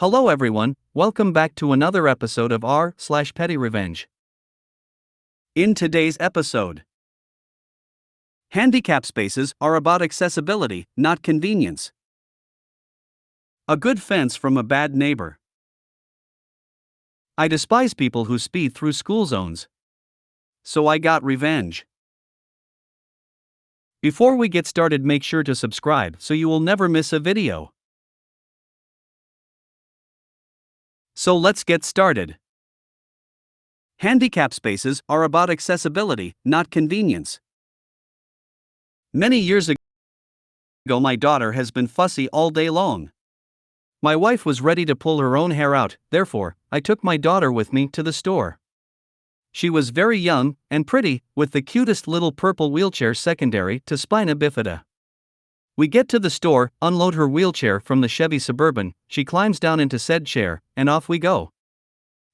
Hello everyone, welcome back to another episode of r/PettyRevenge. In today's episode, handicap spaces are about accessibility, not convenience. A good fence from a bad neighbor. I despise people who speed through school zones. So I got revenge. Before we get started, make sure to subscribe so you will never miss a video. So let's get started. Handicap spaces are about accessibility, not convenience. Many years ago, my daughter has been fussy all day long. My wife was ready to pull her own hair out, therefore, I took my daughter with me to the store. She was very young and pretty, with the cutest little purple wheelchair secondary to spina bifida. We get to the store, unload her wheelchair from the Chevy Suburban, she climbs down into said chair, and off we go.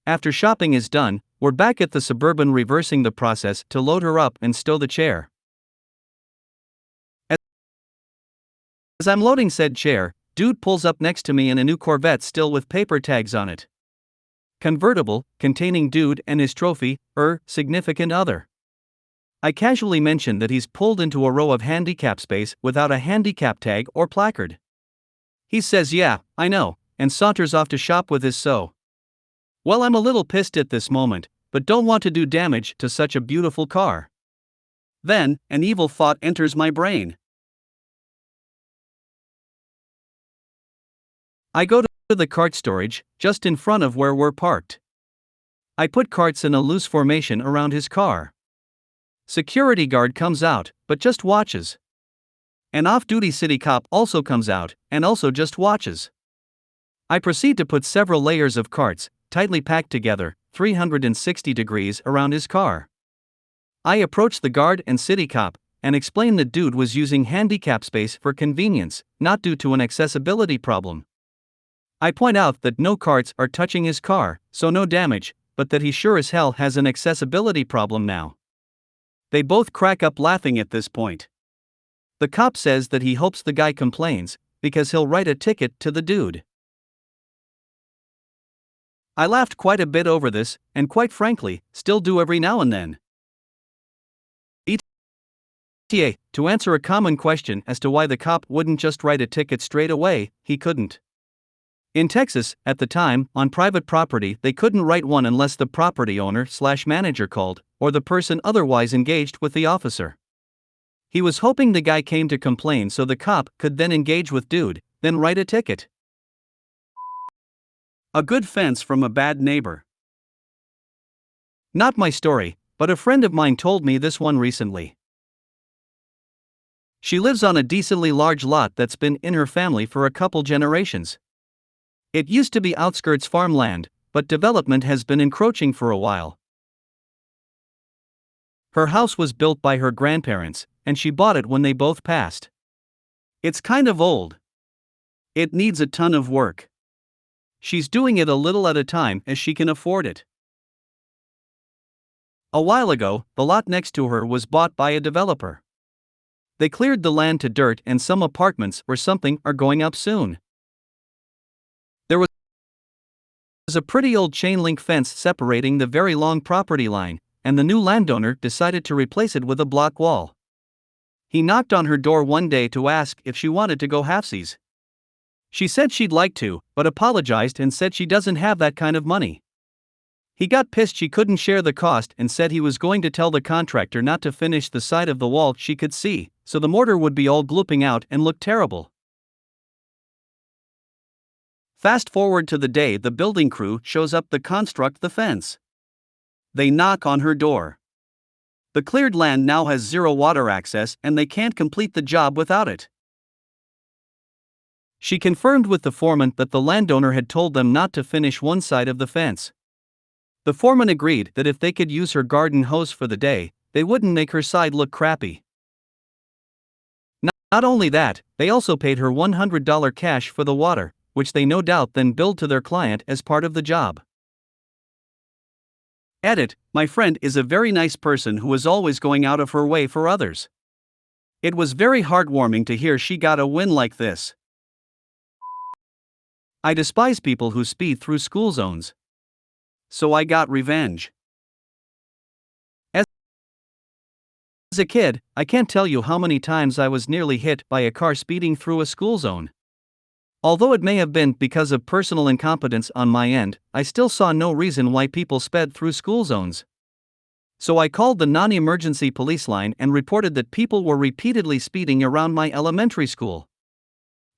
After shopping is done, we're back at the Suburban reversing the process to load her up and stow the chair. As I'm loading said chair, dude pulls up next to me in a new Corvette still with paper tags on it. Convertible, containing dude and his trophy, significant other. I casually mention that he's pulled into a row of handicap space without a handicap tag or placard. He says yeah, I know, and saunters off to shop with his so. Well, I'm a little pissed at this moment, but don't want to do damage to such a beautiful car. Then, an evil thought enters my brain. I go to the cart storage, just in front of where we're parked. I put carts in a loose formation around his car. Security guard comes out, but just watches. An off-duty city cop also comes out, and also just watches. I proceed to put several layers of carts, tightly packed together, 360 degrees around his car. I approach the guard and city cop, and explain the dude was using handicap space for convenience, not due to an accessibility problem. I point out that no carts are touching his car, so no damage, but that he sure as hell has an accessibility problem now. They both crack up laughing at this point. The cop says that he hopes the guy complains, because he'll write a ticket to the dude. I laughed quite a bit over this, and quite frankly, still do every now and then. ETA, to answer a common question as to why the cop wouldn't just write a ticket straight away, he couldn't. In Texas, at the time, on private property they couldn't write one unless the property owner/manager called, or the person otherwise engaged with the officer. He was hoping the guy came to complain so the cop could then engage with dude, then write a ticket. A good fence from a bad neighbor. Not my story, but a friend of mine told me this one recently. She lives on a decently large lot that's been in her family for a couple generations. It used to be outskirts farmland, but development has been encroaching for a while. Her house was built by her grandparents, and she bought it when they both passed. It's kind of old. It needs a ton of work. She's doing it a little at a time as she can afford it. A while ago, the lot next to her was bought by a developer. They cleared the land to dirt and some apartments or something are going up soon. There was a pretty old chain link fence separating the very long property line, and the new landowner decided to replace it with a block wall. He knocked on her door one day to ask if she wanted to go halfsies. She said she'd like to, but apologized and said she doesn't have that kind of money. He got pissed she couldn't share the cost and said he was going to tell the contractor not to finish the side of the wall she could see, so the mortar would be all glooping out and look terrible. Fast forward to the day the building crew shows up to construct the fence. They knock on her door. The cleared land now has zero water access and they can't complete the job without it. She confirmed with the foreman that the landowner had told them not to finish one side of the fence. The foreman agreed that if they could use her garden hose for the day, they wouldn't make her side look crappy. Not only that, they also paid her $100 cash for the water, which they no doubt then billed to their client as part of the job. Edit, my friend is a very nice person who is always going out of her way for others. It was very heartwarming to hear she got a win like this. I despise people who speed through school zones. So I got revenge. As a kid, I can't tell you how many times I was nearly hit by a car speeding through a school zone. Although it may have been because of personal incompetence on my end, I still saw no reason why people sped through school zones. So I called the non-emergency police line and reported that people were repeatedly speeding around my elementary school.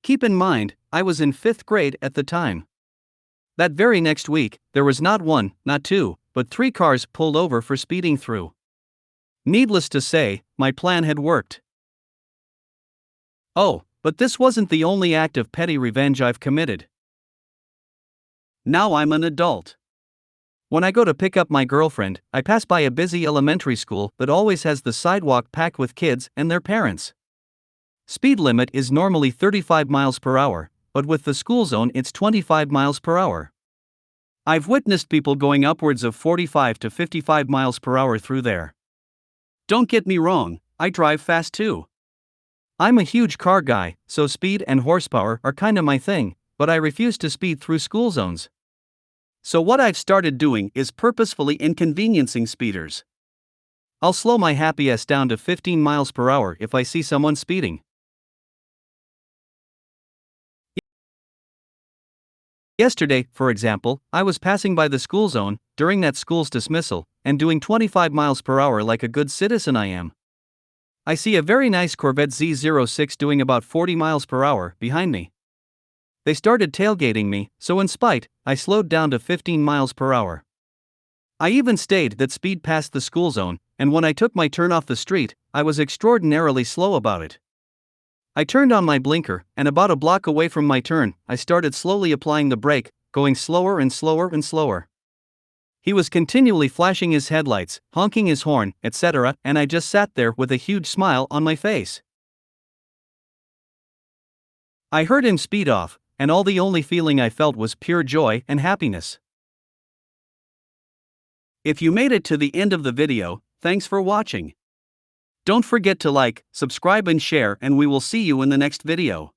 Keep in mind, I was in 5th grade at the time. That very next week, there was not one, not two, but 3 cars pulled over for speeding through. Needless to say, my plan had worked. Oh, but this wasn't the only act of petty revenge I've committed. Now I'm an adult. When I go to pick up my girlfriend, I pass by a busy elementary school that always has the sidewalk packed with kids and their parents. Speed limit is normally 35 miles per hour, but with the school zone it's 25 miles per hour. I've witnessed people going upwards of 45 to 55 miles per hour through there. Don't get me wrong, I drive fast too. I'm a huge car guy, so speed and horsepower are kinda my thing, but I refuse to speed through school zones. So what I've started doing is purposefully inconveniencing speeders. I'll slow my happy ass down to 15 miles per hour if I see someone speeding. Yesterday, for example, I was passing by the school zone during that school's dismissal and doing 25 miles per hour like a good citizen I am. I see a very nice Corvette Z06 doing about 40 miles per hour behind me. They started tailgating me, so in spite, I slowed down to 15 miles per hour. I even stayed that speed past the school zone, and when I took my turn off the street, I was extraordinarily slow about it. I turned on my blinker, and about a block away from my turn, I started slowly applying the brake, going slower and slower and slower. He was continually flashing his headlights, honking his horn, etc., and I just sat there with a huge smile on my face. I heard him speed off, and all the only feeling I felt was pure joy and happiness. If you made it to the end of the video, thanks for watching. Don't forget to like, subscribe and share, and we will see you in the next video.